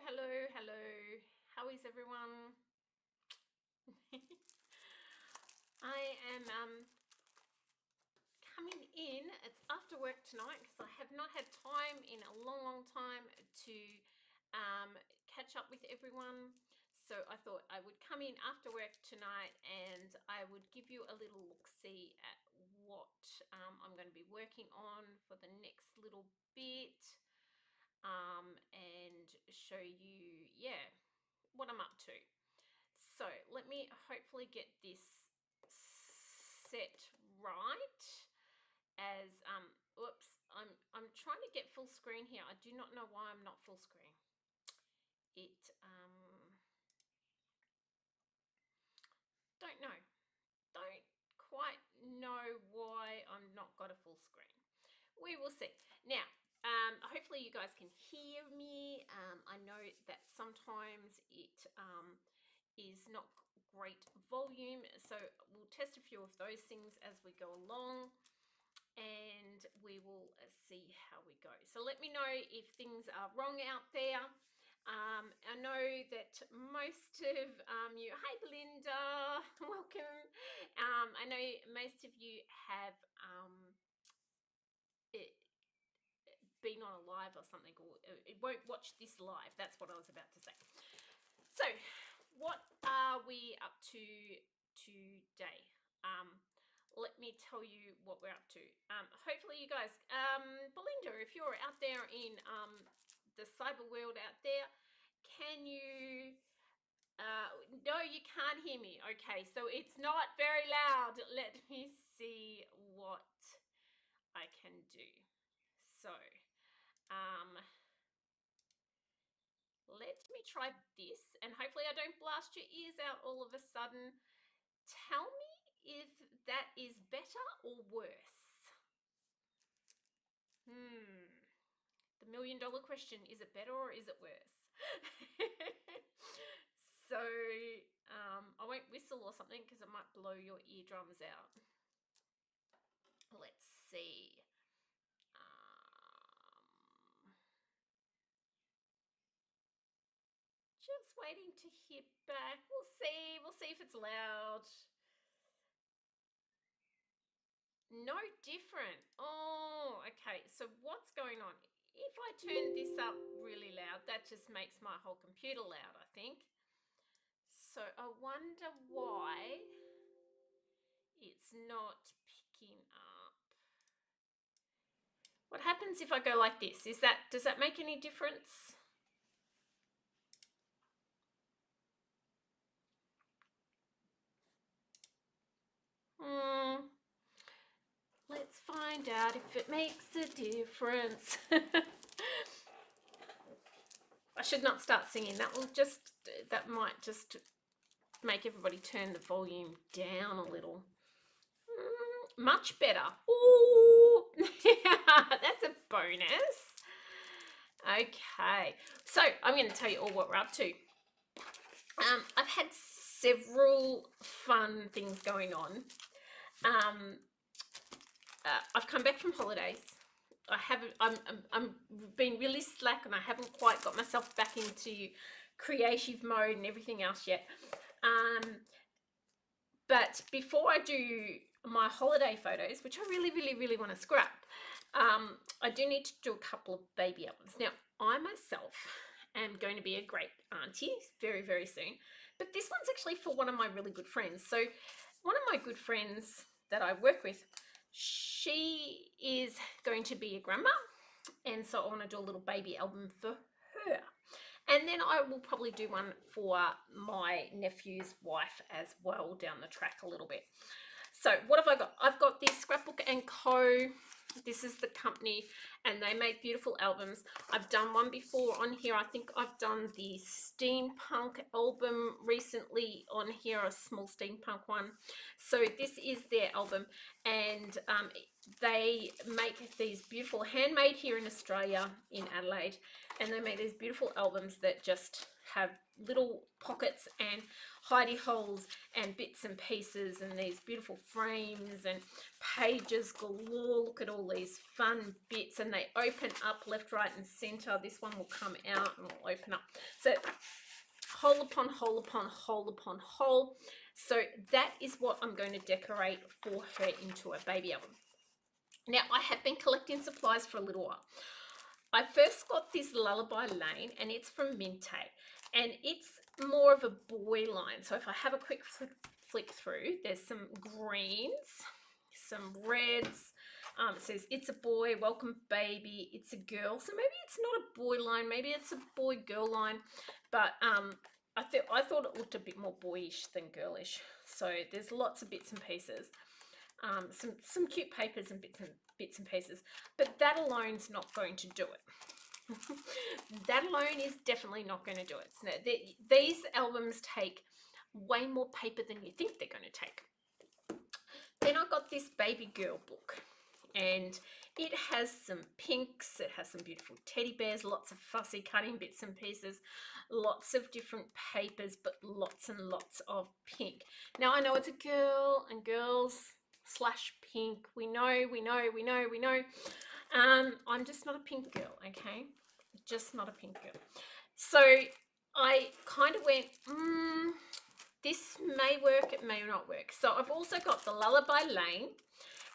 Hello. How is everyone? I am coming in. It's after work tonight because I have not had time in a long time to catch up with everyone. So I thought I would come in after work tonight and I would give you a little look-see at what I'm going to be working on for the next little bit, and show you, what I'm up to. So let me hopefully get this set right. As I'm trying to get full screen here. I do not know why I'm not full screen. It don't know. Don't quite know why I'm not got a full screen. We will see. Now, hopefully you guys can hear me. I know that sometimes it is not great volume, so we'll test a few of those things as we go along and we will see how we go. So let me know if things are wrong out there. I know that most of you, hi Belinda, welcome. I know most of you have been on a live or something, or it won't watch this live. That's what I was about to say. So what are we up to today? Let me tell you what we're up to. Hopefully you guys, Belinda, if you're out there in the cyber world out there, can you, no, you can't hear me. Okay, so it's not very loud. Let me see what I can do. So, let me try this, and hopefully I don't blast your ears out all of a sudden. Tell me if that is better or worse. The $1 million question, is it better or is it worse? So I won't whistle or something because it might blow your eardrums out. Let's see. Just waiting to hear back. We'll see if it's loud. No different. Oh, okay. So what's going on? If I turn this up really loud, that just makes my whole computer loud, I think. So I wonder why it's not picking up. What happens if I go like this? Does that make any difference? Let's find out if it makes a difference. I should not start singing. That might just make everybody turn the volume down a little. Much better. Ooh, that's a bonus. Okay, so I'm going to tell you all what we're up to. I've had several fun things going on. I've come back from holidays. I'm been really slack and I haven't quite got myself back into creative mode and everything else yet. But before I do my holiday photos, which I really want to scrap, I do need to do a couple of baby albums. Now, I myself am going to be a great auntie very soon, but this one's actually for one of my really good friends. So one of my good friends that I work with, she is going to be a grandma, and so I want to do a little baby album for her. And then I will probably do one for my nephew's wife as well down the track a little bit. So what have I got? I've got this Scrapbook & Co. This is the company, and they make beautiful albums. I've done one before on here. I think I've done the steampunk album recently on here, a small steampunk one. So this is their album, and they make these beautiful, handmade here in Australia, in Adelaide, and they make these beautiful albums that just have little pockets and hidey holes and bits and pieces and these beautiful frames and pages galore. Look at all all these fun bits, and they open up left, right, and center. This one will come out and will open up. So hole upon hole upon hole upon hole. So that is what I'm going to decorate for her into a baby album. Now, I have been collecting supplies for a little while. I first got this Lullaby Lane, and it's from Minte, and it's more of a boy line. So if I have a quick flick through, there's some greens, some reds. It says, it's a boy, welcome baby, it's a girl. So maybe it's not a boy line, maybe it's a boy-girl line, but I thought it looked a bit more boyish than girlish. So there's lots of bits and pieces. Some cute papers and bits and pieces, but that alone's not going to do it. That alone is definitely not going to do it. So these albums take way more paper than you think they're going to take. Then I got this baby girl book, and it has some pinks, it has some beautiful teddy bears, lots of fussy cutting bits and pieces, lots of different papers, but lots and lots of pink. Now I know it's a girl, and girls / pink, we know. I'm just not a pink girl, okay? Just not a pink girl. So I kind of went, this may work, it may not work. So I've also got the Lullaby Lane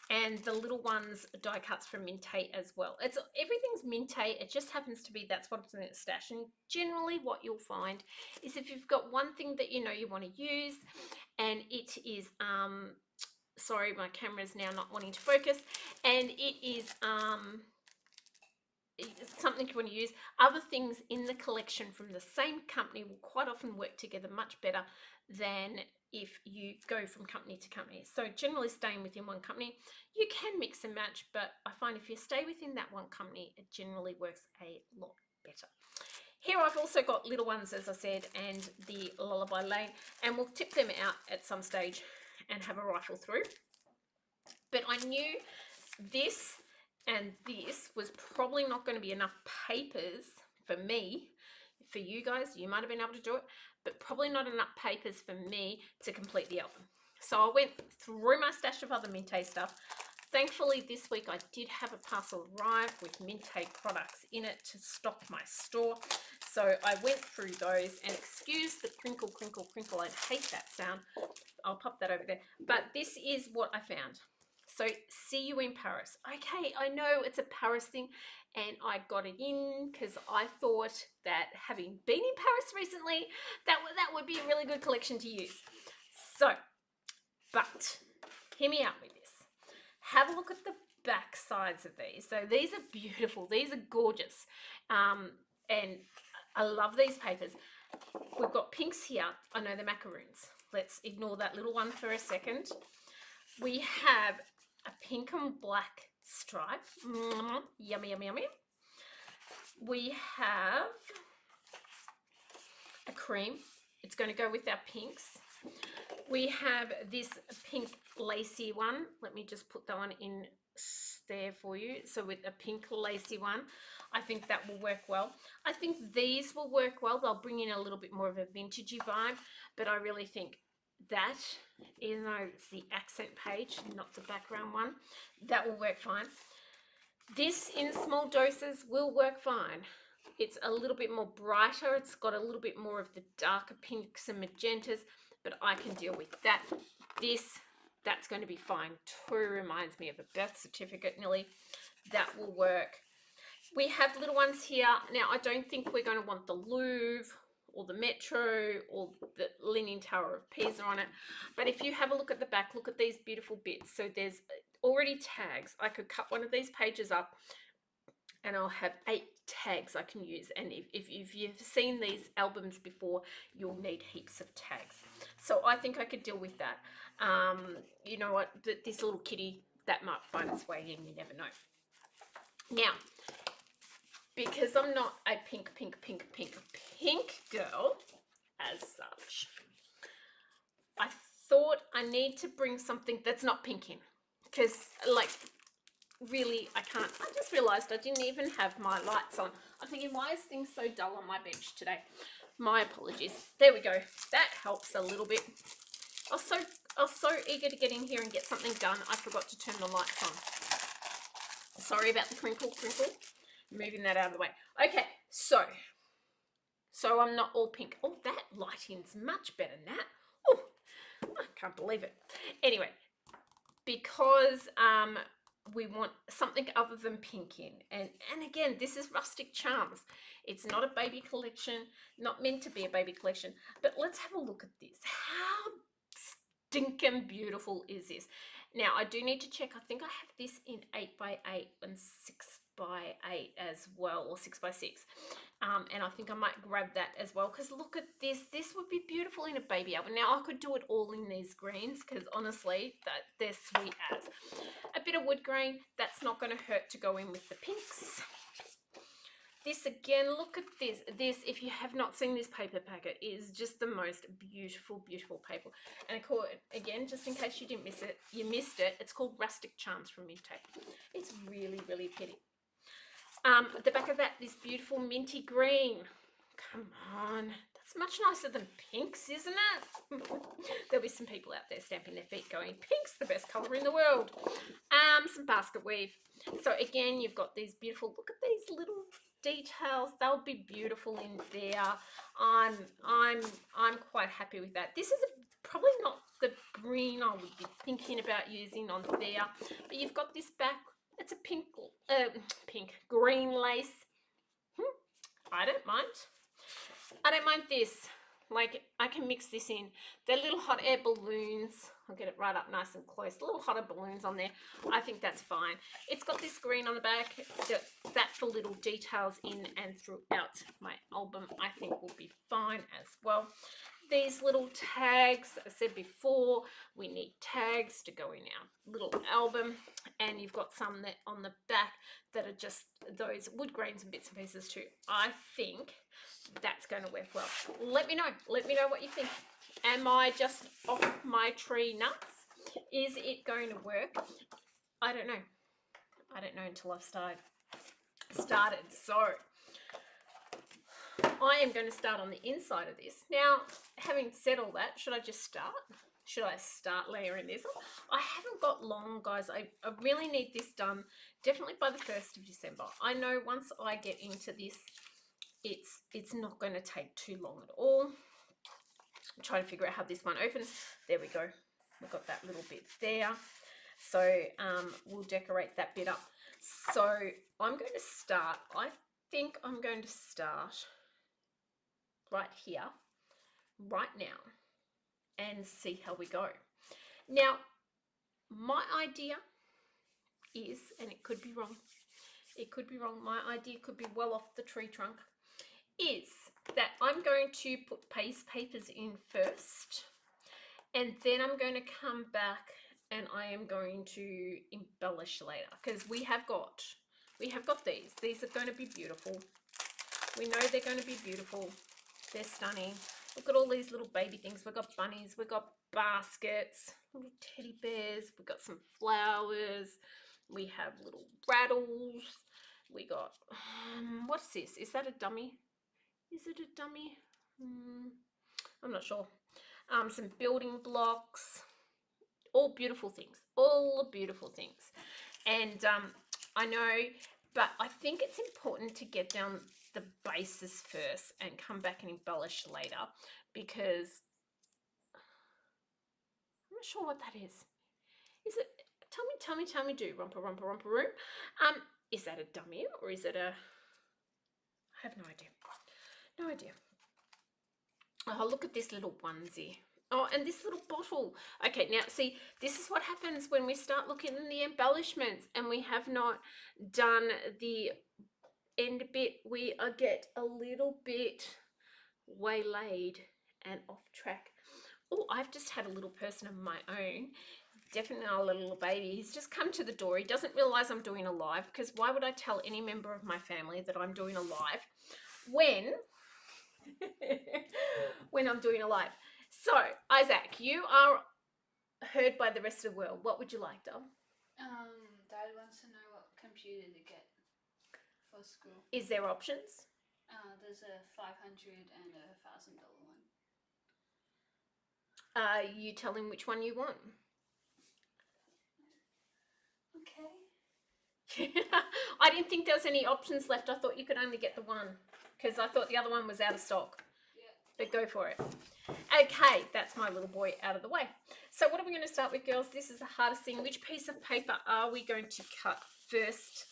and the little ones die cuts from Minte as well. Everything's Minte, it just happens to be that's what's in its stash. And generally what you'll find is if you've got one thing that you know you want to use, and it is sorry, my camera's now not wanting to focus, and it is something you want to use. Other things in the collection from the same company will quite often work together much better than if you go from company to company. So generally staying within one company, you can mix and match, but I find if you stay within that one company, it generally works a lot better. Here I've also got little ones, as I said, and the Lullaby Lane, and we'll tip them out at some stage and have a rifle through. But I knew this and this was probably not going to be enough papers for me. For you guys, you might have been able to do it, but probably not enough papers for me to complete the album. So I went through my stash of other Minte stuff. Thankfully, this week I did have a parcel arrive with Minte products in it to stock my store. So I went through those, and excuse the crinkle, crinkle, crinkle. I hate that sound. I'll pop that over there. But this is what I found. So, see you in Paris. Okay, I know it's a Paris thing, and I got it in because I thought that having been in Paris recently, that would be a really good collection to use. So, but hear me out with this. Have a look at the back sides of these. So these are beautiful. These are gorgeous. And I love these papers. We've got pinks here. I know they're macaroons. Let's ignore that little one for a second. We have a pink and black stripe. Yummy, yummy, yummy. We have a cream. It's going to go with our pinks. We have this pink lacy one. Let me just put that one in there for you. So with a pink lacy one, I think that will work well. I think these will work well. They'll bring in a little bit more of a vintagey vibe, but I really think that, even though it's the accent page, not the background one, that will work fine. This in small doses will work fine. It's a little bit more brighter. It's got a little bit more of the darker pinks and magentas, but I can deal with that. That's going to be fine too. Reminds me of a birth certificate, Nilly. That will work. We have little ones here. Now, I don't think we're going to want the Louvre or the Metro or the Leaning Tower of Pisa on it. But if you have a look at the back, look at these beautiful bits. So there's already tags. I could cut one of these pages up and I'll have 8 tags I can use. And if you've seen these albums before, you'll need heaps of tags. So I think I could deal with that. You know what? This little kitty, that might find its way in. You never know. Now, because I'm not a pink girl as such, I thought I need to bring something that's not pink in. Because, like, really, I can't. I just realised I didn't even have my lights on. I'm thinking, why is things so dull on my bench today? My apologies. There we go. That helps a little bit. I was so eager to get in here and get something done, I forgot to turn the lights on. Sorry about the crinkle. Moving that out of the way. Okay, so I'm not all pink. Oh, that lighting's much better than that. Oh, I can't believe it. Anyway, because we want something other than pink in. And again, this is Rustic Charms. It's not a baby collection, not meant to be a baby collection. But let's have a look at this. How stinking beautiful is this? Now, I do need to check. I think I have this in 8x8 and 6x8 as well, or 6x6. And I think I might grab that as well, because look at this. This would be beautiful in a baby album. Now, I could do it all in these greens, because honestly, they're sweet as. A bit of wood grain, that's not going to hurt to go in with the pinks. This again, look at this. This, if you have not seen this paper packet, is just the most beautiful, beautiful paper. And of course, again, just in case you didn't miss it, it's called Rustic Charms from Mintape. It's really, really pretty. At the back of that, this beautiful minty green. Come on, that's much nicer than pinks, isn't it? There'll be some people out there stamping their feet going, pink's the best colour in the world. Some basket weave. So again, you've got these beautiful, look at these little details. They'll be beautiful in there. I'm quite happy with that. This is probably not the green I would be thinking about using on there, but you've got this back. It's a green lace. I don't mind. I don't mind this. Like, I can mix this in. They're little hot air balloons. I'll get it right up nice and close. Little hot air balloons on there. I think that's fine. It's got this green on the back. That for little details in and throughout my album, I think will be fine as well. These little tags, I said before, we need tags to go in our little album, and you've got some that on the back that are just those wood grains and bits and pieces too. I think that's going to work well. Let me know what you think. Am I just off my tree nuts? Is it going to work? I don't know until I've started. So I am going to start on the inside of this. Now, having said all that, should I just start? Should I start layering this? I haven't got long, guys. I really need this done definitely by the 1st of December. I know once I get into this, it's not going to take too long at all. I'm trying to figure out how this one opens. There we go. We've got that little bit there. So we'll decorate that bit up. So I'm going to start. I think I'm going to start right here, right now, and see how we go. Now, my idea is, and it could be wrong, my idea could be well off the tree trunk, is that I'm going to put paste papers in first, and then I'm going to come back and I am going to embellish later, because we have got these are going to be beautiful. We know they're going to be beautiful. They're stunning. Look at all these little baby things. We've got bunnies, we've got baskets, little teddy bears, we've got some flowers, we have little rattles, we got, what's this? Is that a dummy? Is it a dummy? I'm not sure. Some building blocks, all beautiful things, And I know, but I think it's important to get down the bases first and come back and embellish later, because I'm not sure what that is. Is it, tell me, do romper room. Is that a dummy, or is it a, I have no idea. Oh, look at this little onesie. Oh, and this little bottle. Okay, now see, this is what happens when we start looking at the embellishments and we have not done the end bit. We get a little bit waylaid and off track. Oh, I've just had a little person of my own. Definitely not a little baby. He's just come to the door. He doesn't realize I'm doing a live, because why would I tell any member of my family that I'm doing a live when I'm doing a live? So, Isaac, you are heard by the rest of the world. What would you like, Dom? Dad wants to know what computer to get for school. Is there options? There's a $500 and a $1,000 one. You tell him which one you want. Okay. I didn't think there was any options left. I thought you could only get the one because I thought the other one was out of stock. Yeah. But go for it. Okay, that's my little boy out of the way. So what are we going to start with, girls? This is the hardest thing. Which piece of paper are we going to cut first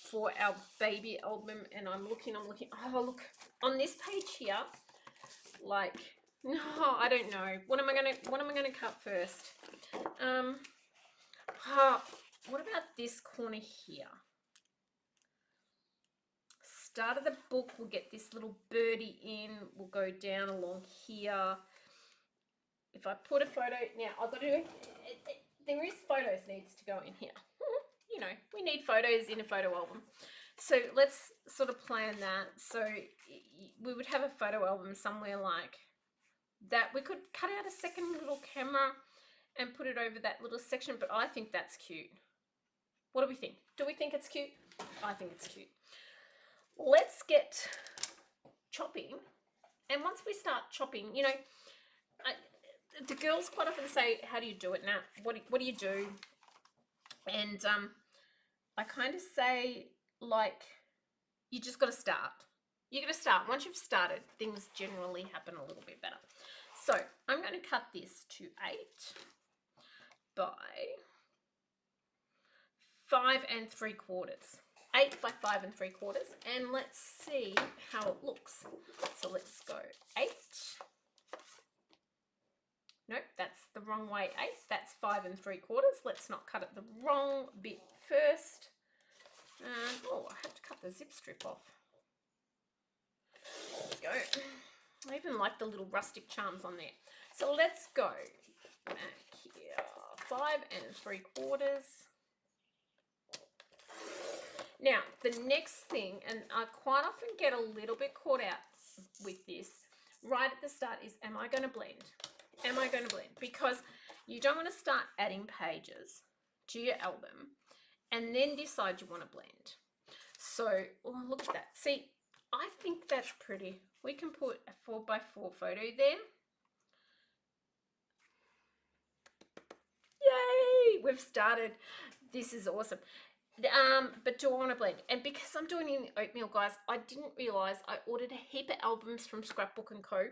for our baby album? And I'm looking. Oh, look, on this page here, like, no, I don't know. What am I gonna cut first? What about this corner here? Start of the book, we'll get this little birdie in. We'll go down along here. If I put a photo, now I've got to, there is photos needs to go in here. You know, we need photos in a photo album. So let's sort of plan that. So we would have a photo album somewhere like that. We could cut out a second little camera and put it over that little section, but I think that's cute. What do we think? Do we think it's cute? I think it's cute. Let's get chopping. And once we start chopping, you know, the girls quite often say, how do you do it now? What do you do? And I kind of say, like, you just got to start. You got to start. Once you've started, things generally happen a little bit better. So I'm going to cut this to 8 by 5 3/4. 8 by 5 3/4. And let's see how it looks. So let's go 8. Nope, that's the wrong way. 8. That's 5 3/4. Let's not cut it the wrong bit first. Oh, I have to cut the zip strip off. There we go. I even like the little rustic charms on there. So let's go back here. 5 3/4. Now, the next thing, and I quite often get a little bit caught out with this right at the start, is am I going to blend? Am I going to blend? Because you don't want to start adding pages to your album and then decide you want to blend. So, oh, look at that. See, I think that's pretty. We can put a 4x4 photo there. Yay! We've started. This is awesome. But do I want to blend? And because I'm doing it in oatmeal, guys, I didn't realise I ordered a heap of albums from Scrapbook & Co.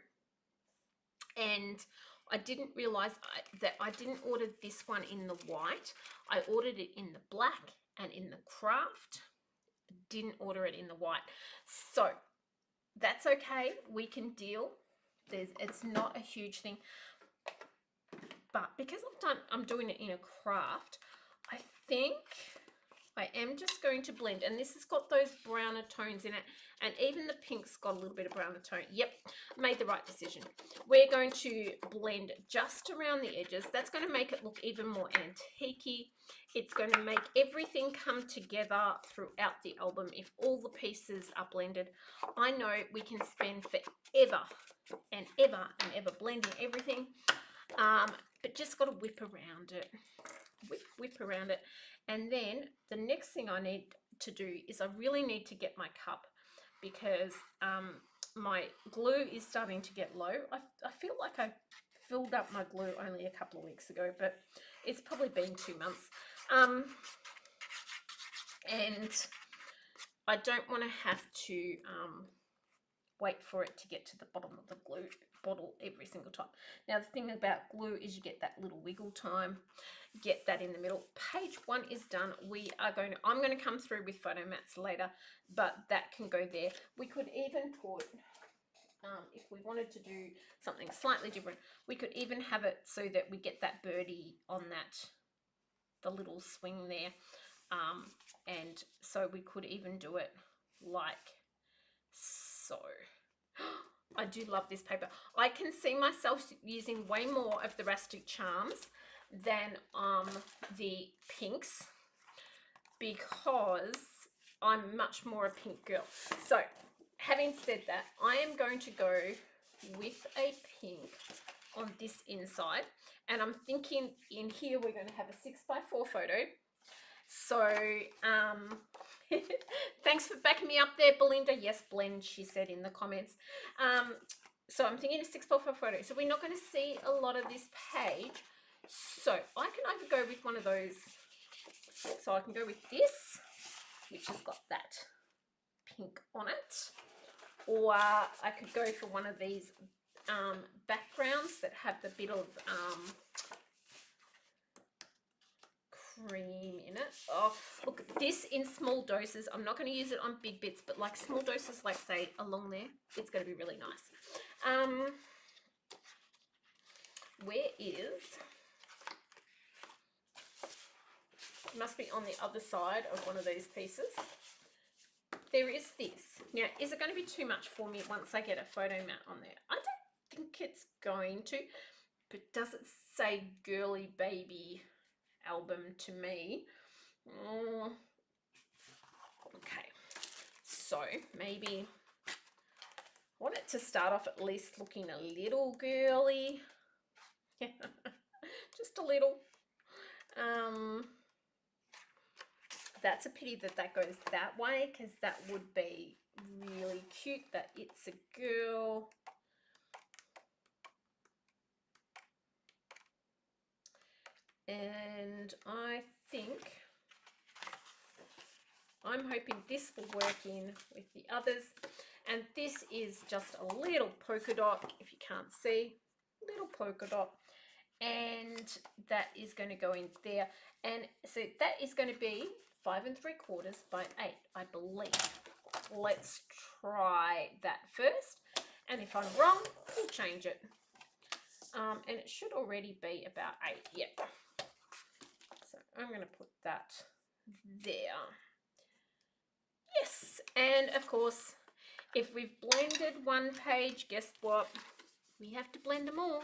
And I didn't realise that I didn't order this one in the white. I ordered it in the black and in the craft. Didn't order it in the white. So that's okay. We can deal. It's not a huge thing. But because I'm doing it in a craft, I think I am just going to blend, and this has got those browner tones in it, and even the pink's got a little bit of browner tone. Yep, made the right decision. We're going to blend just around the edges. That's going to make it look even more antique-y. It's going to make everything come together throughout the album. If all the pieces are blended, I know we can spend forever and ever blending everything, but just got to whip around it. Whip around it. And then the next thing I need to do is I really need to get my cup, because my glue is starting to get low. I feel like I filled up my glue only a couple of weeks ago, but it's probably been 2 months. And I don't want to have to wait for it to get to the bottom of the glue bottle every single time. Now, the thing about glue is you get that little wiggle time. Get that in the middle. Page 1 is done. I'm going to come through with photo mats later, but that can go there. We could even put, if we wanted to do something slightly different, we could even have it so that we get that birdie on the little swing there. And so we could even do it like so. I do love this paper. I can see myself using way more of the rustic charms than the pinks, because I'm much more a pink girl. So having said that, I am going to go with a pink on this inside, and I'm thinking in here we're going to have a 6x4 photo. So thanks for backing me up there, Belinda. Yes, blend, she said in the comments. So I'm thinking a 6x4 photo. So we're not going to see a lot of this page. So I can either go with one of those. So I can go with this, which has got that pink on it. Or I could go for one of these backgrounds that have the bit of cream in it. Oh, look, this in small doses. I'm not going to use it on big bits, but like small doses, like say along there, it's going to be really nice. Where is, it must be on the other side of one of these pieces. There is this. Now, is it going to be too much for me once I get a photo mat on there? I don't think it's going to, but does it say girly baby album to me? Okay, so maybe I want it to start off at least looking a little girly. Just a little. That's a pity that that goes that way, because that would be really cute that it's a girl. And I think I'm hoping this will work in with the others. And this is just a little polka dot, if you can't see, little polka dot. And that is going to go in there. And so that is going to be 5 3/4 by 8, I believe. Let's try that first. And if I'm wrong, we'll change it. And it should already be about 8. Yep. So I'm going to put that there. Yes. And of course, if we've blended one page, guess what? We have to blend them all.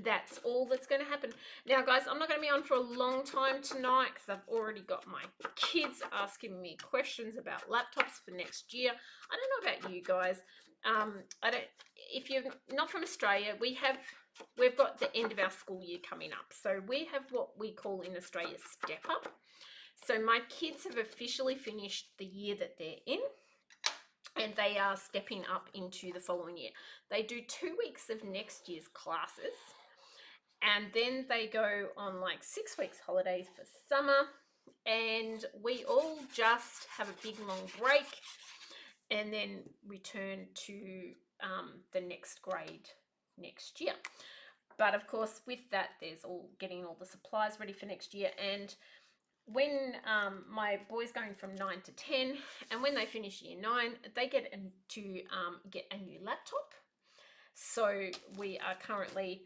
That's all that's going to happen. Now, guys, I'm not going to be on for a long time tonight because I've already got my kids asking me questions about laptops for next year. I don't know about you guys. If you're not from Australia, we've got the end of our school year coming up. So we have what we call in Australia step up. So my kids have officially finished the year that they're in, and they are stepping up into the following year. They do 2 weeks of next year's classes, and then they go on like 6 weeks holidays for summer, and we all just have a big long break and then return to the next grade next year. But of course, with that, there's getting all the supplies ready for next year. And when my boy's going from 9 to 10, and when they finish year 9, they get to get a new laptop. So we are currently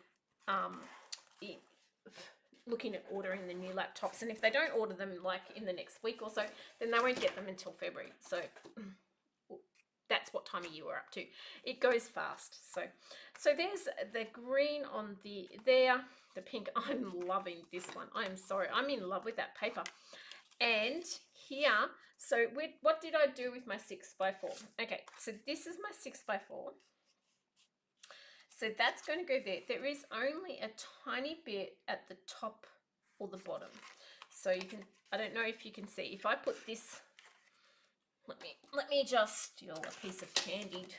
looking at ordering the new laptops, and if they don't order them like in the next week or so, then they won't get them until February. So that's what time of year we're up to. It goes fast. So there's the green on the pink. I'm loving this one. I'm sorry, I'm in love with that paper. And here, so what did I do with my 6x4? Okay, so this is my 6x4. So that's going to go there. There is only a tiny bit at the top or the bottom. So you can, I don't know if you can see, if I put this, let me just steal a piece of candied.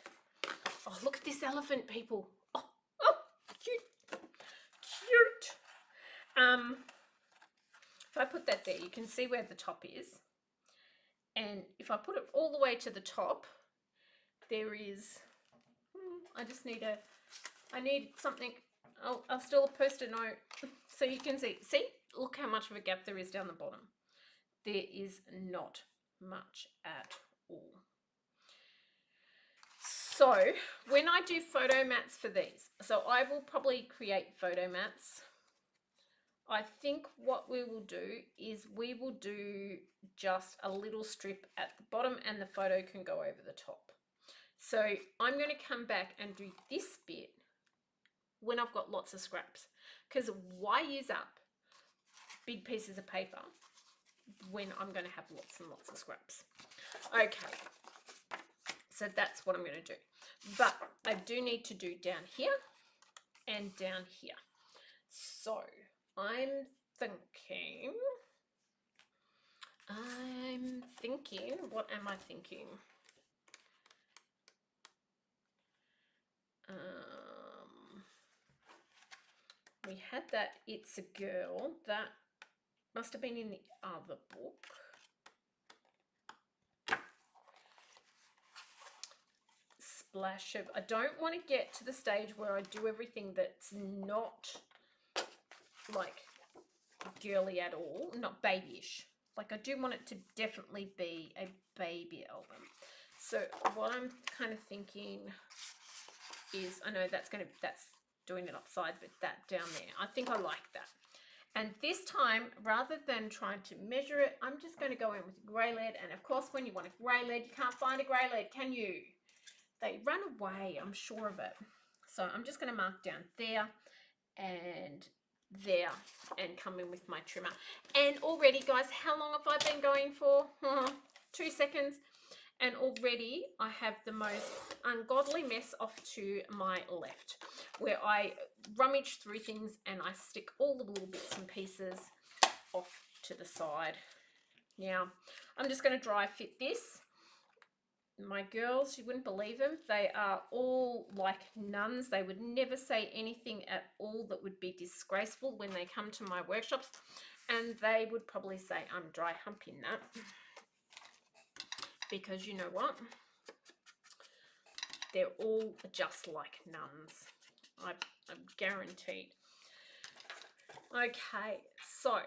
Oh, look at this elephant, people. Oh, cute. Cute. If I put that there, you can see where the top is. And if I put it all the way to the top, there is, I need something. I'll steal a Post-it note so you can see. See, look how much of a gap there is down the bottom. There is not much at all. So when I do photo mats for these, so I will probably create photo mats. I think what we will do is we will do just a little strip at the bottom, and the photo can go over the top. So I'm going to come back and do this bit when I've got lots of scraps, because why use up big pieces of paper when I'm going to have lots and lots of scraps? Okay, so that's what I'm going to do. But I do need to do down here and down here. So I'm thinking, what am I thinking? We had that It's a Girl. That must have been in the other book. splash of, I don't want to get to the stage where I do everything that's not like girly at all, not babyish. Like I do want it to definitely be a baby album. So what I'm kind of thinking is, I know that's doing it upside, but that down there, I think I like that. And this time, rather than trying to measure it, I'm just going to go in with grey lead. And of course, when you want a grey lead, you can't find a grey lead, can you? They run away, I'm sure of it. So I'm just going to mark down there and there and come in with my trimmer. And already, guys, how long have I been going for? 2 seconds. And already I have the most ungodly mess off to my left, where I rummage through things and I stick all the little bits and pieces off to the side. Now, I'm just going to dry fit this. My girls, you wouldn't believe them, they are all like nuns. They would never say anything at all that would be disgraceful when they come to my workshops, and they would probably say I'm dry humping that, because you know what, they're all just like nuns. I'm guaranteed. Okay, so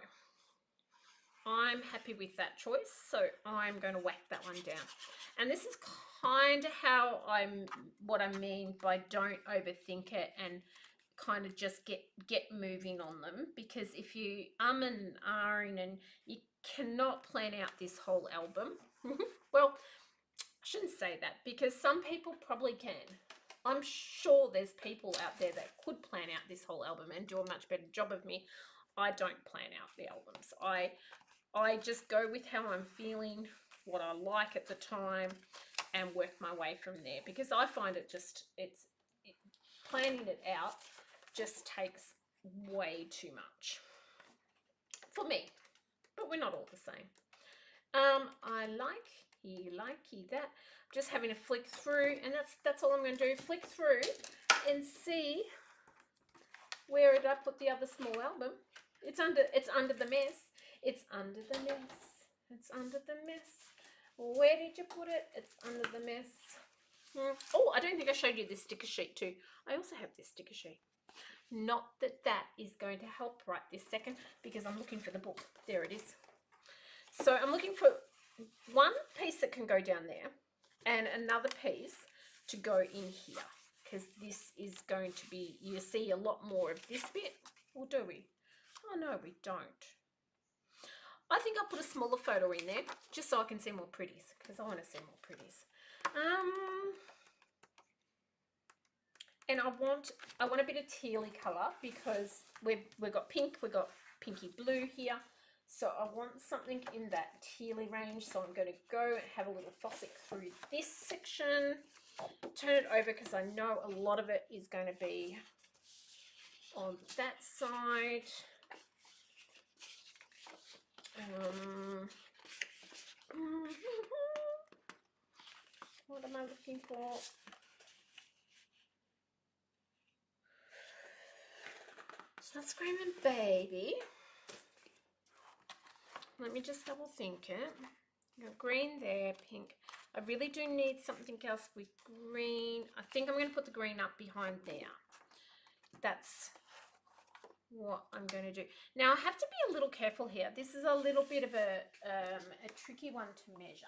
I'm happy with that choice, so I'm going to whack that one down. And this is kind of how what I mean by don't overthink it and kind of just get moving on them, because if you and ahhing and you cannot plan out this whole album, well, I shouldn't say that, because some people probably can. I'm sure there's people out there that could plan out this whole album and do a much better job of me. I don't plan out the albums. I just go with how I'm feeling, what I like at the time, and work my way from there, because I find planning it out just takes way too much for me, but we're not all the same. I like that. Just having a flick through, and that's all I'm going to do. Flick through and see where did I put the other small album. It's under the mess. It's under the mess. It's under the mess. Where did you put it? It's under the mess. Oh, I don't think I showed you this sticker sheet too. I also have this sticker sheet. Not that that is going to help right this second, because I'm looking for the book. There it is. So I'm looking for one piece that can go down there and another piece to go in here, because this is going to be, you see a lot more of this bit. Or do we? Oh no, we don't. I think I'll put a smaller photo in there just so I can see more pretties, because I want to see more pretties. And I want a bit of tealy colour, because we've got pink, we've got pinky blue here. So I want something in that tealy range. So I'm going to go and have a little fossick through this section. Turn it over, because I know a lot of it is going to be on that side. What am I looking for? It's not screaming baby. Let me just double think it. Got green there, pink. I really do need something else with green. I think I'm going to put the green up behind there. That's what I'm going to do. Now I have to be a little careful here. This is a little bit of a tricky one to measure.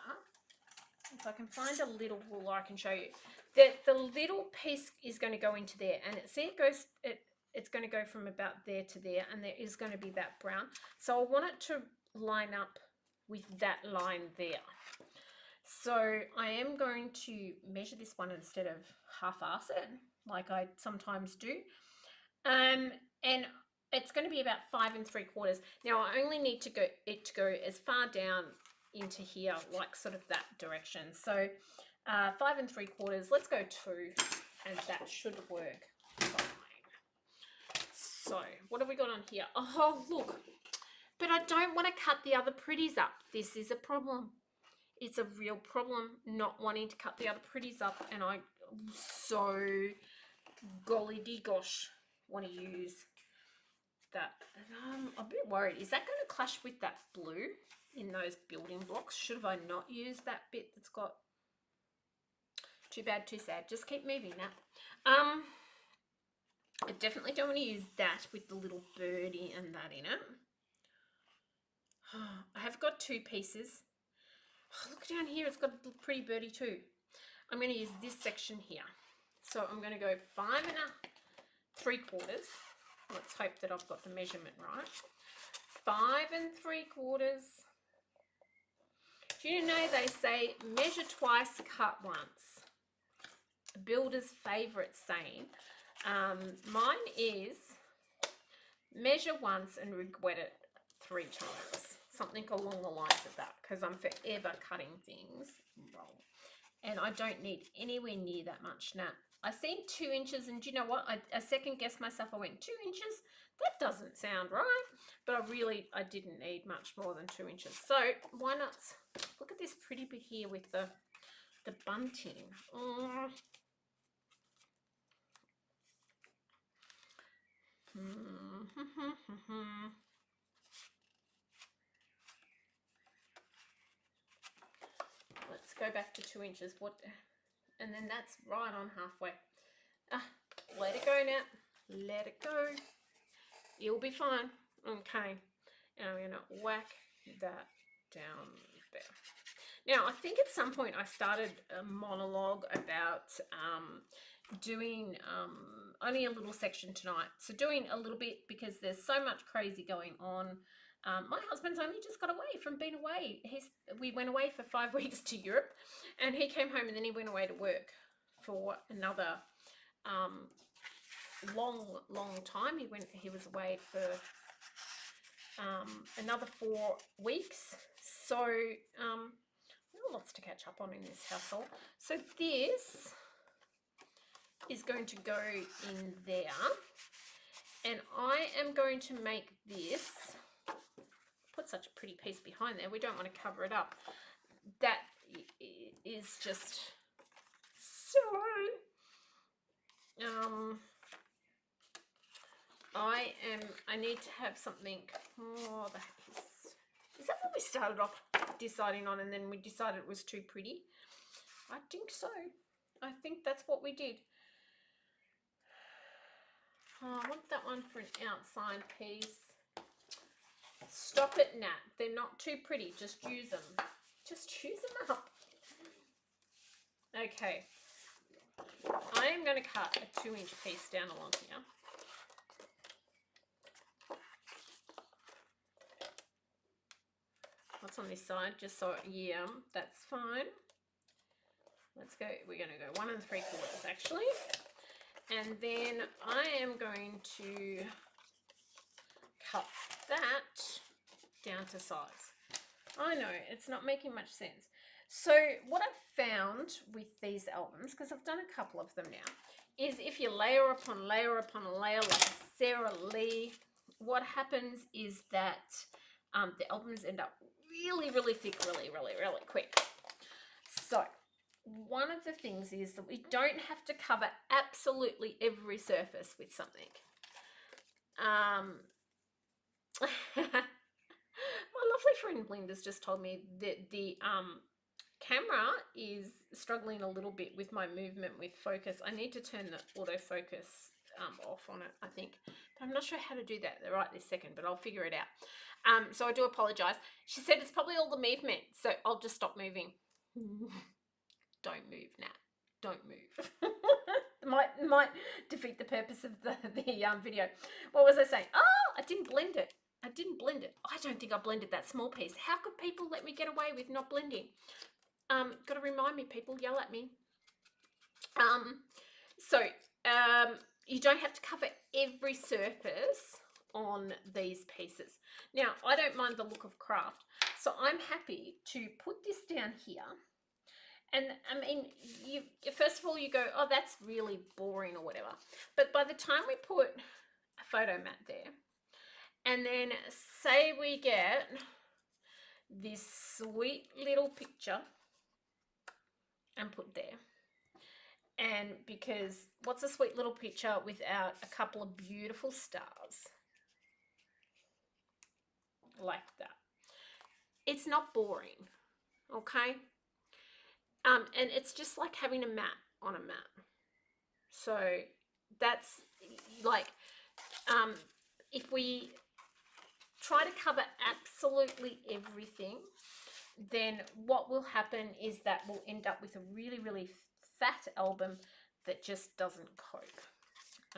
If I can find a little ruler, I can show you. The little piece is going to go into there, and it's going to go from about there to there, and there is going to be that brown. So I want it to line up with that line there. So I am going to measure this one instead of half-ass it, like I sometimes do. And it's going to be about 5 3/4. Now I only need it to go as far down into here, like sort of that direction. So 5 3/4. Let's go 2, and that should work fine. So what have we got on here? Oh, look. But I don't want to cut the other pretties up. This is a problem. It's a real problem not wanting to cut the other pretties up, and I so golly dee gosh want to use that. And I'm a bit worried. Is that going to clash with that blue in those building blocks? Should have I not used that bit that's got Too bad, too sad. Just keep moving now. I definitely don't want to use that with the little birdie and that in it. I have got 2 pieces. Oh, look down here, it's got a pretty birdie too. I'm going to use this section here. So I'm going to go 5 3/4. Let's hope that I've got the measurement right. 5 3/4. Do you know they say measure twice, cut once? A builder's favourite saying. Mine is measure once and regret it 3 times. Something along the lines of that, because I'm forever cutting things wrong. And I don't need anywhere near that much now. I seen 2 inches, and do you know what? I second guessed myself. I went 2 inches. That doesn't sound right. But I didn't need much more than 2 inches. So why not? Look at this pretty bit here with the bunting. Let's go back to 2 inches. And then that's right on halfway. Let it go now. Let it go. You'll be fine. Okay. And I'm going to whack that down there. Now, I think at some point I started a monologue about doing only a little section tonight. So doing a little bit because there's so much crazy going on. My husband's only just got away from being away. We went away for 5 weeks to Europe, and he came home and then he went away to work for another long time. He was away for another 4 weeks. So lots to catch up on in this household. So this is going to go in there, and I am going to make this, put such a pretty piece behind there, we don't want to cover it up. That is just so I need to have something. Oh, is that what we started off deciding on, and then we decided it was too pretty? I think so. I think that's what we did. Oh, I want that one for an outside piece. Stop it, Nat. They're not too pretty. Just use them. Just use them up. Okay. I am going to cut a 2-inch piece down along here. What's on this side? Just so, yeah, that's fine. Let's go. We're going to go 1 3/4 actually. And then I am going to cut that down to size. I know, it's not making much sense. So what I've found with these albums, because I've done a couple of them now, is if you layer upon layer upon layer like Sarah Lee, what happens is that the albums end up really, really thick, really, really, really quick. So one of the things is that we don't have to cover absolutely every surface with something. My lovely friend Blinda's just told me that the camera is struggling a little bit with my movement with focus. I need to turn the autofocus off on it, I think. But I'm not sure how to do that right this second, but I'll figure it out. So I do apologise. She said it's probably all the movement, so I'll just stop moving. Don't move, Nat. Don't move. might defeat the purpose of the video. What was I saying? Oh, I didn't blend it. I don't think I blended that small piece. How could people let me get away with not blending? Got to remind me, people, yell at me. You don't have to cover every surface on these pieces. Now, I don't mind the look of craft, so I'm happy to put this down here. And I mean, first of all, you go, oh, that's really boring or whatever. But by the time we put a photo mat there, and then say we get this sweet little picture and put there. And because what's a sweet little picture without a couple of beautiful stars? Like that. It's not boring, okay? And it's just like having a mat. on a mat. So that's like, if we try to cover absolutely everything, then what will happen is that we'll end up with a really, really fat album that just doesn't cope.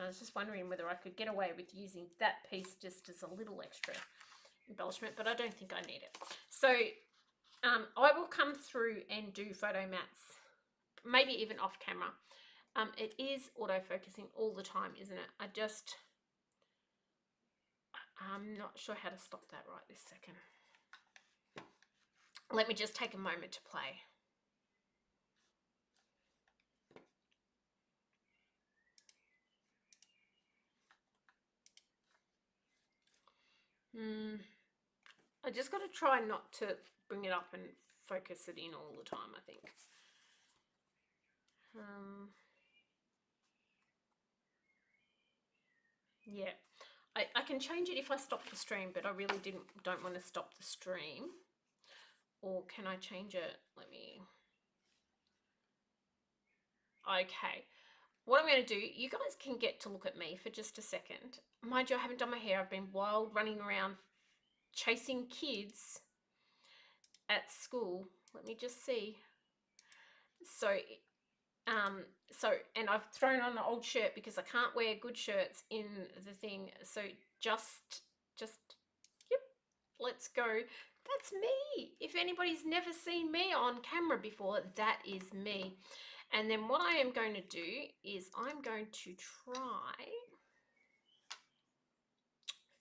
I was just wondering whether I could get away with using that piece just as a little extra embellishment, but I don't think I need it. So I will come through and do photo mats, maybe even off camera. It is auto-focusing all the time, isn't it? I'm not sure how to stop that right this second. Let me just take a moment to play. I just got to try not to bring it up and focus it in all the time, I think. Yeah, I can change it if I stop the stream, but I really don't want to stop the stream. Or can I change it? Let me... Okay. What I'm going to do, you guys can get to look at me for just a second. Mind you, I haven't done my hair. I've been wild running around chasing kids at school. Let me just see. So, and I've thrown on an old shirt because I can't wear good shirts in the thing. So just, yep, let's go. That's me. If anybody's never seen me on camera before, that is me. And then what I am going to do is I'm going to try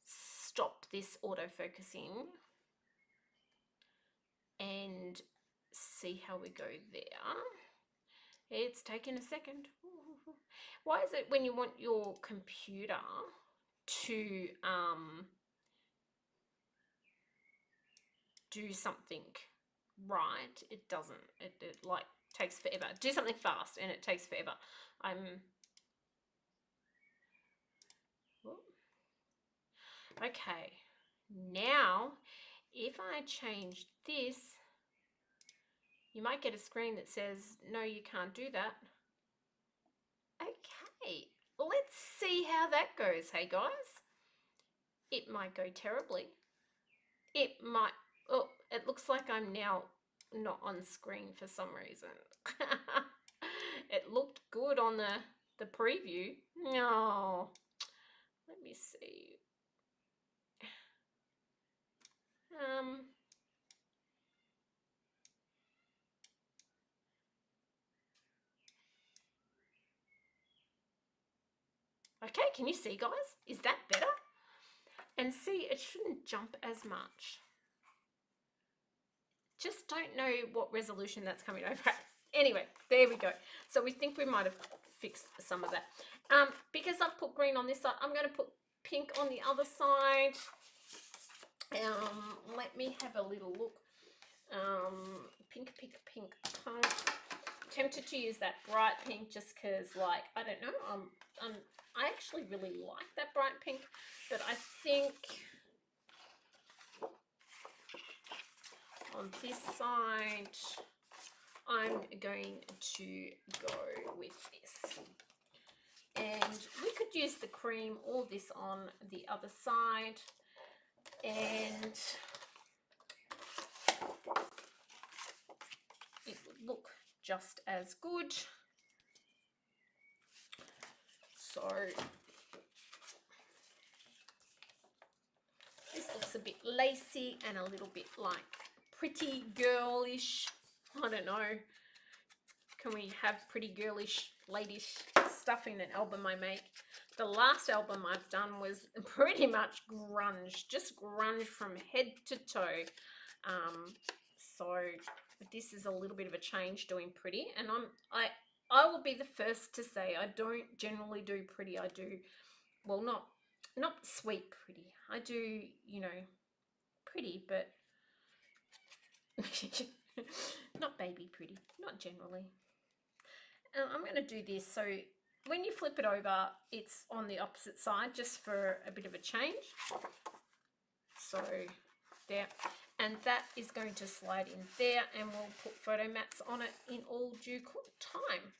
stop this autofocusing and see how we go there. It's taken a second. Why is it when you want your computer to do something right, it doesn't? It like takes forever. Do something fast and it takes forever. Okay, now if I change this, you might get a screen that says no, you can't do that. Okay, let's see how that goes. Hey guys, it might go terribly. It might... Oh, it looks like I'm now not on screen for some reason. It looked good on the preview. No, let me see. Okay, can you see, guys? Is that better? And see, it shouldn't jump as much. Just don't know what resolution that's coming over. Anyway, there we go. So we think we might have fixed some of that. Because I've put green on this side, I'm going to put pink on the other side. Let me have a little look. Pink. Tempted to use that bright pink just because, like, I don't know. I actually really like that bright pink, but I think on this side, I'm going to go with this. And we could use the cream or this on the other side. And it would look just as good. So this looks a bit lacy and a little bit like pretty girlish. I don't know. Can we have pretty girlish, ladish stuff in an album I make? The last album I've done was pretty much grunge, just grunge from head to toe. So this is a little bit of a change doing pretty, and I will be the first to say I don't generally do pretty. I do, well, not sweet pretty. I do, you know, pretty, but not baby pretty, not generally. I'm going to do this, so when you flip it over, it's on the opposite side, just for a bit of a change. So there, and that is going to slide in there, and we'll put photo mats on it in all due time.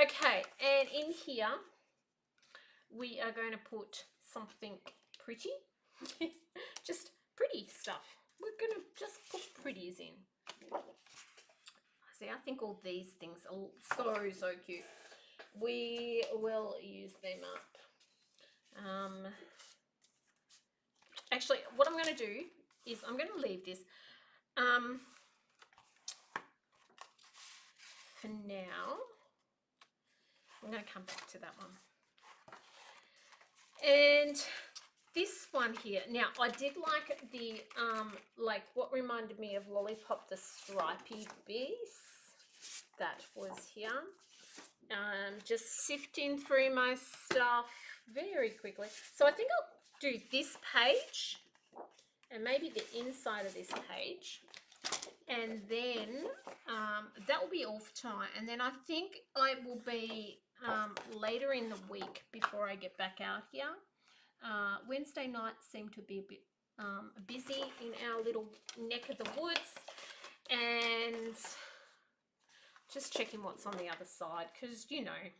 Okay, and in here we are going to put something pretty. Just pretty stuff. We're going to just put pretties in. See, I think all these things are so cute. We will use them up. Actually, what I'm going to do is I'm going to leave this for now. I'm going to come back to that one. And this one here, now I did like the like what reminded me of Lollipop, the stripy piece that was here. Just sifting through my stuff very quickly. So I think I'll do this page and maybe the inside of this page, and then that will be all for tonight. And then I think I will be later in the week before I get back out here. Wednesday nights seem to be a bit busy in our little neck of the woods, and just checking what's on the other side, because you know,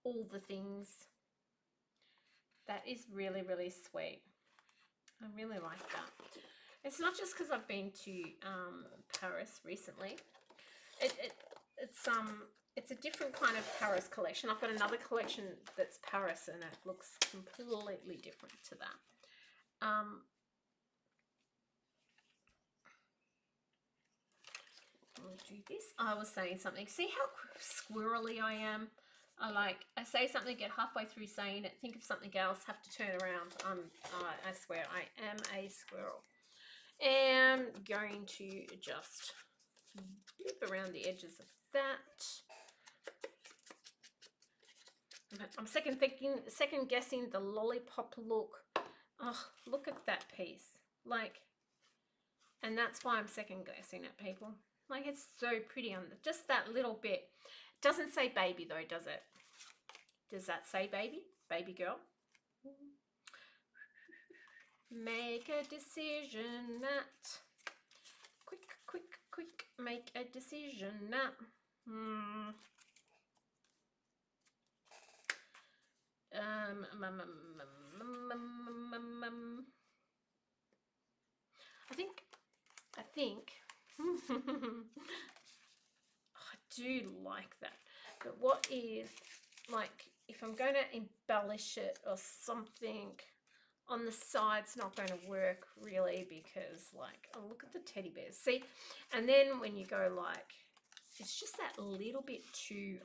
all the things. That is really sweet. I really like that. It's not just because I've been to Paris recently. It's a different kind of Paris collection. I've got another collection that's Paris, and it looks completely different to that. I'll do this. I was saying something. See how squirrely I am? I say something, get halfway through saying it, think of something else, have to turn around. I swear I am a squirrel. And going to just loop around the edges of that. I'm second guessing the Lollipop look. Oh, look at that piece. Like, and that's why I'm second guessing it, people. Like, it's so pretty on just that little bit. Doesn't say baby though, does it? Does that say baby? Baby girl? Make a decision, Nat. Quick, make a decision, Nat. I think I do like that. But what is, like, if I'm going to embellish it or something on the side's not going to work really, because like, oh, look at the teddy bears. See, and then when you go like, it's just that little bit too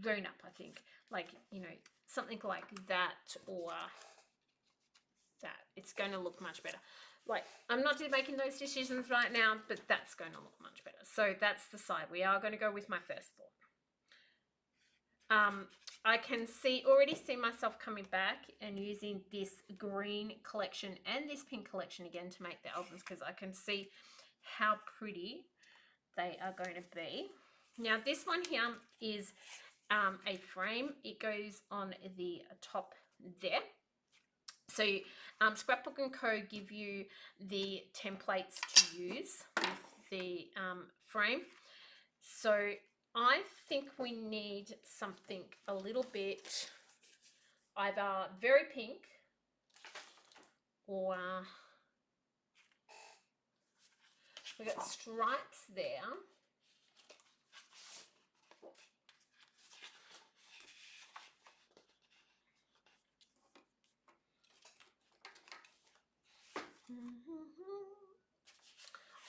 grown up, I think. Like, you know, something like that or that. It's going to look much better. Like, I'm not making those decisions right now, but that's going to look much better. So that's the side. We are going to go with my first thought. I can already see myself coming back and using this green collection and this pink collection again to make the albums, because I can see how pretty they are going to be. Now this one here is a frame. It goes on the top there. So Scrapbook & Co give you the templates to use with the frame. So I think we need something a little bit either very pink or we got stripes there.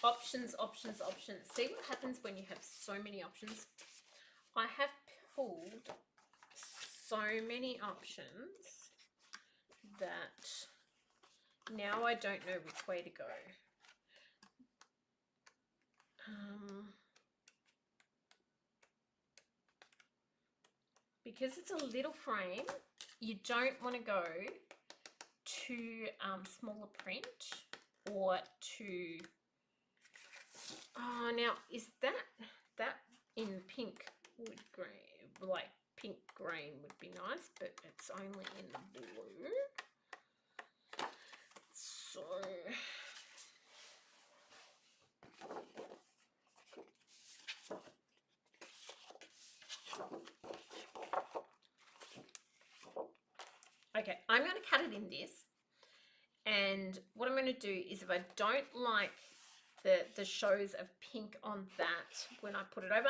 Options. See what happens when you have so many options. I have pulled so many options that now I don't know which way to go. Because it's a little frame, you don't want to go too smaller print or too... Oh, now is that in pink would green, like pink green would be nice, but it's only in the blue. So Okay, I'm going to cut it in this. And what I'm going to do is, if I don't like the shows of pink on that when I put it over,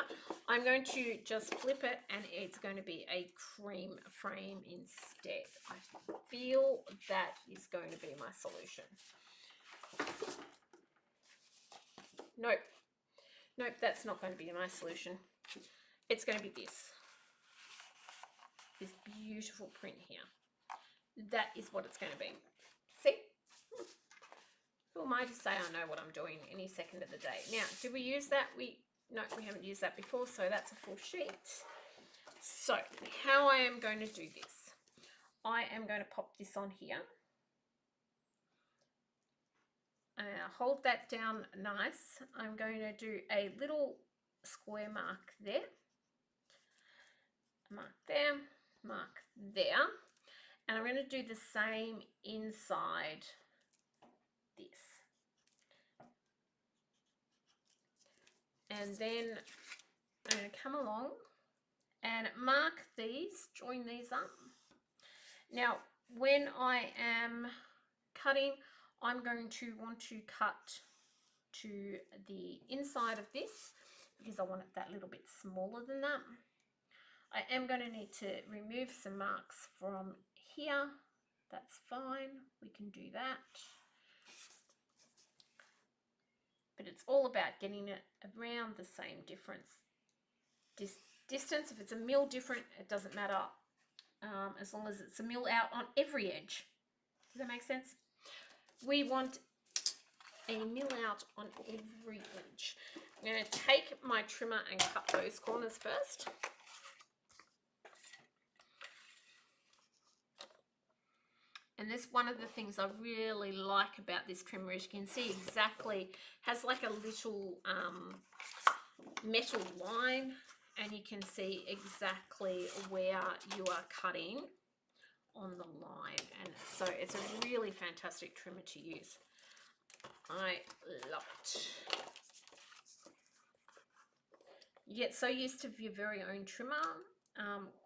I'm going to just flip it and it's going to be a cream frame instead. I feel that is going to be my solution. Nope. Nope, that's not going to be my solution. It's going to be this. This beautiful print here. That is what it's going to be. See? Who am I to say I know what I'm doing any second of the day? Now, did we use that? No, we haven't used that before, so that's a full sheet. So, how I am going to do this. I am going to pop this on here. And hold that down nice. I'm going to do a little square mark there. Mark there, mark there. And I'm going to do the same inside this. And then I'm going to come along and mark these, join these up. Now, when I am cutting, I'm going to want to cut to the inside of this because I want it that little bit smaller than that. I am going to need to remove some marks from here. That's fine, we can do that. But it's all about getting it around the same distance. If it's a mil different, it doesn't matter, as long as it's a mil out on every edge. Does that make sense? We want a mil out on every edge. I'm going to take my trimmer and cut those corners first. And this, one of the things I really like about this trimmer is you can see exactly, has like a little metal line, and you can see exactly where you are cutting on the line. And so it's a really fantastic trimmer to use. I love it. You get so used to your very own trimmer.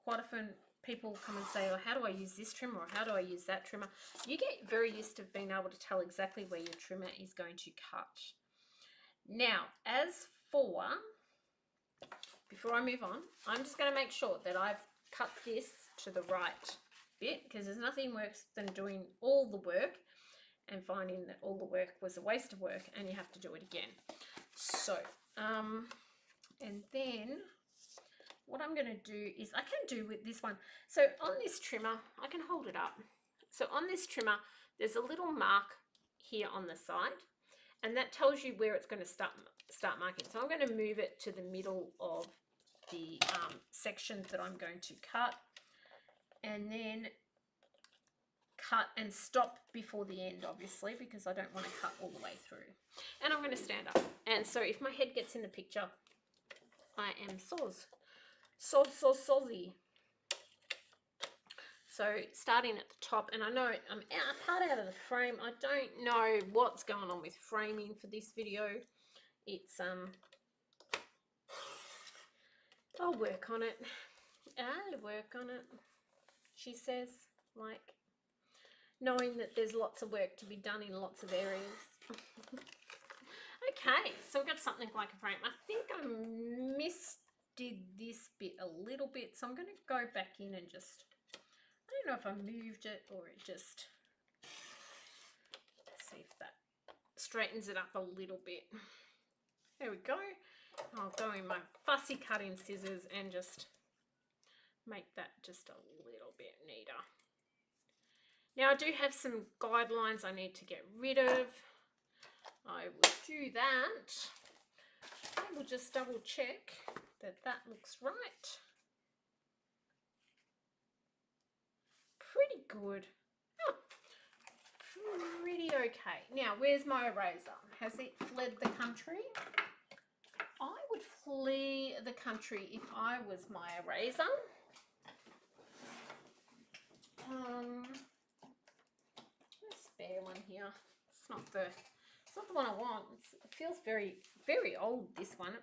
Quite often people come and say, oh, how do I use this trimmer, or how do I use that trimmer? You get very used to being able to tell exactly where your trimmer is going to cut. Now, as for, before I move on, I'm just going to make sure that I've cut this to the right bit, because there's nothing worse than doing all the work and finding that all the work was a waste of work and you have to do it again. So, and then what I'm going to do is, I can do with this one. So on this trimmer, I can hold it up. So on this trimmer, there's a little mark here on the side, and that tells you where it's going to start marking. So I'm going to move it to the middle of the section that I'm going to cut, and then cut and stop before the end, obviously, because I don't want to cut all the way through. And I'm going to stand up. And so if my head gets in the picture, I am sozzy. So starting at the top, and I know I'm part out of the frame. I don't know what's going on with framing for this video. It's I'll work on it. I'll work on it, she says, like knowing that there's lots of work to be done in lots of areas. Okay, so we've got something like a frame. I think I misdid this bit a little bit, so I'm going to go back in and just, I don't know if I moved it or it just, see if that straightens it up a little bit. There we go. I'll go in my fussy cutting scissors and just make that just a little bit neater. Now I do have some guidelines I need to get rid of. I will do that. I will just double check that that looks right. Pretty good. Oh, pretty okay. Now, where's my eraser? Has it fled the country? I would flee the country if I was my eraser. A spare one here. It's not the one I want. It feels very, very old, this one.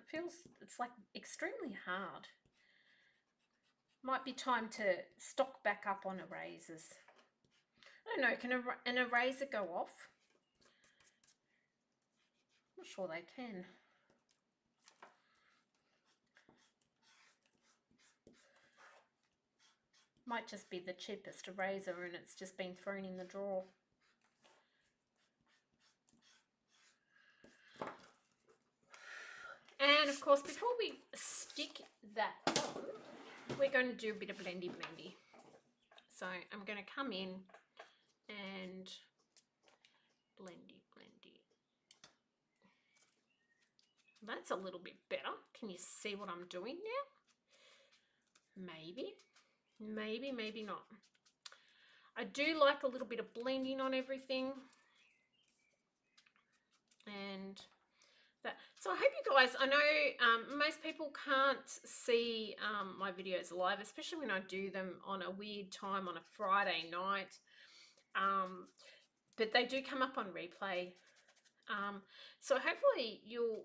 It's like extremely hard. Might be time to stock back up on erasers. I don't know, can an eraser go off? I'm not sure they can. Might just be the cheapest eraser and it's just been thrown in the drawer. And of course, before we stick that on, we're going to do a bit of blendy. So I'm going to come in and blendy. That's a little bit better. Can you see what I'm doing now? Maybe not. I do like a little bit of blending on everything. And that. So I hope you guys, I know most people can't see my videos live, especially when I do them on a weird time on a Friday night. But they do come up on replay. So hopefully you'll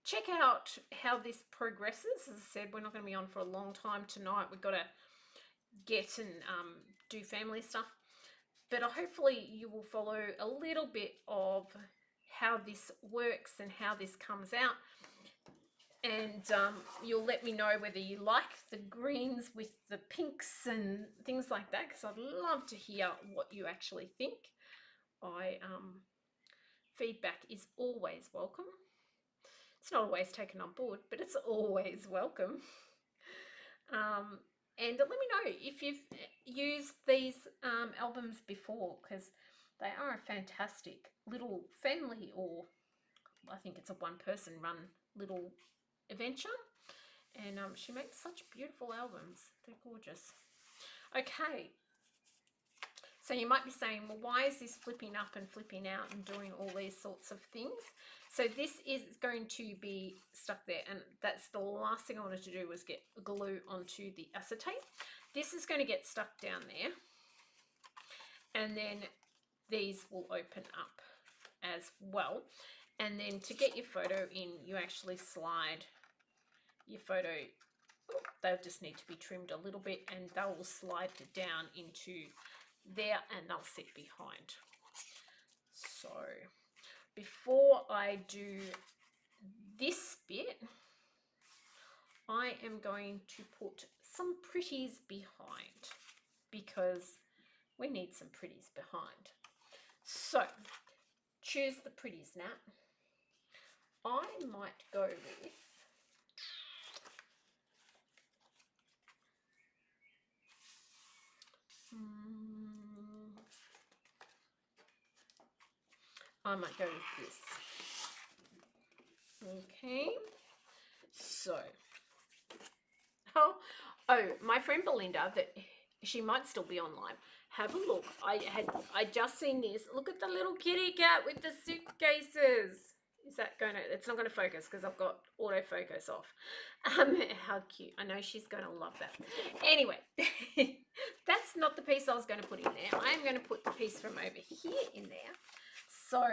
check out how this progresses. As I said, we're not going to be on for a long time tonight. We've got to get and do family stuff. But hopefully you will follow a little bit of how this works and how this comes out. And you'll let me know whether you like the greens with the pinks and things like that, because I'd love to hear what you actually think. Feedback is always welcome. It's not always taken on board, but it's always welcome. And let me know if you've used these albums before, because they are a fantastic little family, or I think it's a one-person run little adventure. And she makes such beautiful albums. They're gorgeous. Okay. So you might be saying, well, why is this flipping up and flipping out and doing all these sorts of things? So this is going to be stuck there, and that's the last thing I wanted to do was get glue onto the acetate. This is going to get stuck down there, and then these will open up as well. And then to get your photo in, you actually slide your photo. They'll just need to be trimmed a little bit, and they will slide down into there, and they'll sit behind. So before I do this bit, I am going to put some pretties behind, because we need some pretties behind. So choose the pretties, Nat. I might go with I might go with this. Okay. So, oh, my friend Belinda, that she might still be online. Have a look. I just seen this. Look at the little kitty cat with the suitcases. Is that going to? It's not going to focus because I've got autofocus off. How cute! I know she's going to love that. Anyway, that's not the piece I was going to put in there. I am going to put the piece from over here in there. So,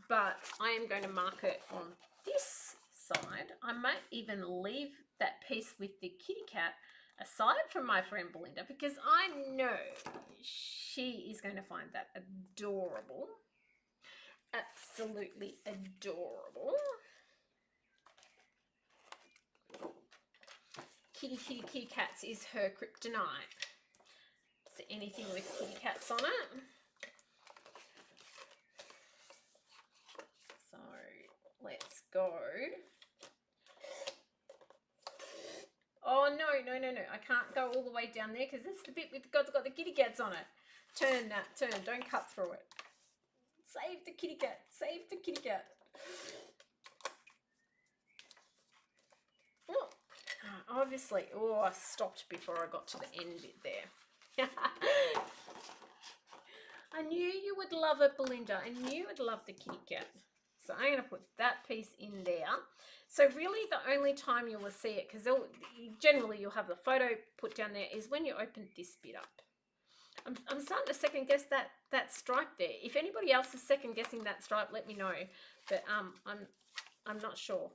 but I am going to mark it on this side. I might even leave that piece with the kitty cat aside from my friend Belinda, because I know she is going to find that adorable. Absolutely adorable. Kitty cats is her kryptonite. So anything with kitty cats on it. So let's go. Oh, no. I can't go all the way down there, because this is the bit with God's got the kitty cats on it. Turn that, turn. Don't cut through it. Save the kitty cat. Save the kitty cat. Oh, obviously. Oh, I stopped before I got to the end bit there. I knew you would love it, Belinda. I knew you would love the kitty cat. So I'm going to put that piece in there. So really the only time you will see it, because generally you'll have the photo put down there, is when you open this bit up. I'm starting to second guess that stripe there. If anybody else is second guessing that stripe, let me know. But I'm not sure.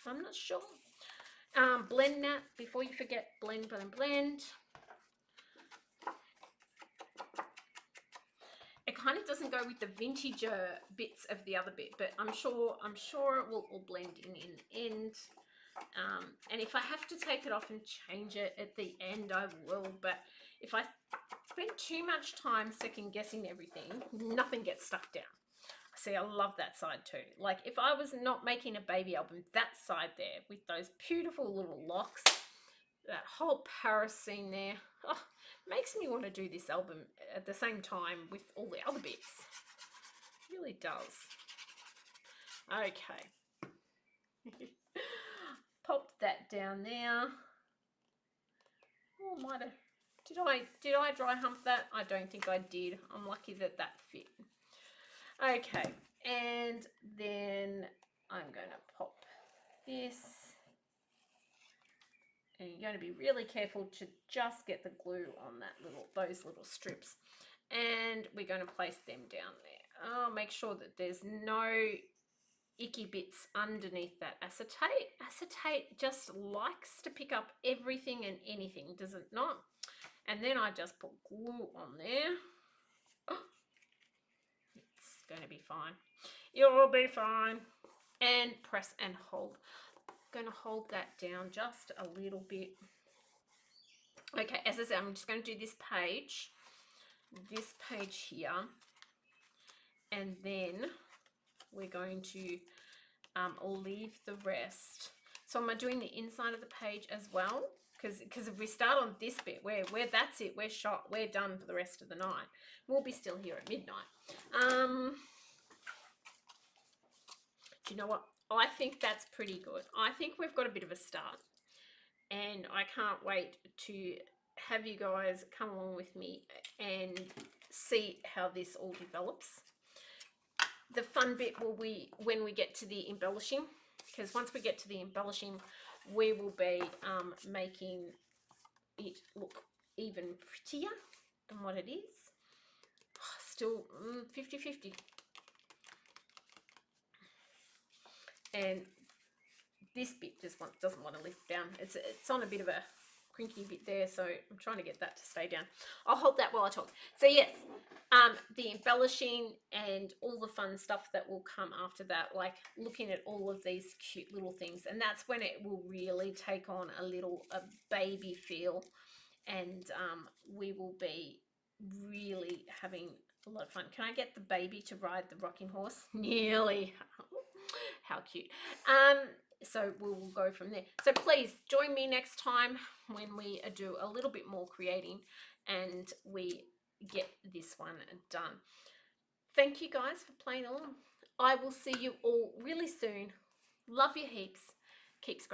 I'm not sure. Blend that before you forget. Blend. kind of doesn't go with the vintage bits of the other bit, but I'm sure it will all blend in the end. And if I have to take it off and change it at the end, I will. But if I spend too much time second guessing everything, nothing gets stuck down. See, I love that side too. Like if I was not making a baby album, that side there with those beautiful little locks, that whole Paris scene there, oh, makes me want to do this album at the same time with all the other bits. It really does. Okay. Pop that down there. Oh, might have. Did I dry hump that? I don't think I did. I'm lucky that that fit. Okay, and then I'm going to pop this. And you're going to be really careful to just get the glue on those little strips. And we're going to place them down there. Oh, make sure that there's no icky bits underneath that acetate. Acetate just likes to pick up everything and anything, does it not? And then I just put glue on there. Oh, it's going to be fine. You'll be fine. And press and hold. I'm going to hold that down just a little bit. Okay, as I said, I'm just going to do this page here, and then we're going to leave the rest. So am I doing the inside of the page as well? Because if we start on this bit, where that's it, we're done for the rest of the night. We'll be still here at midnight. Do you know what? I think that's pretty good. I think we've got a bit of a start, and I can't wait to have you guys come along with me and see how this all develops. The fun bit will be when we get to the embellishing, because once we get to the embellishing, we will be making it look even prettier than what it is. Still 50-50. And this bit just doesn't want to lift down. It's on a bit of a crinkly bit there, so I'm trying to get that to stay down. I'll hold that while I talk. So yes, the embellishing and all the fun stuff that will come after that, like looking at all of these cute little things, and that's when it will really take on a baby feel, and we will be really having a lot of fun. Can I get the baby to ride the rocking horse? Nearly. How cute. So we will go from there. So please join me next time when we do a little bit more creating and we get this one done. Thank you guys for playing along. I will see you all really soon. Love you heaps. Keep scratching.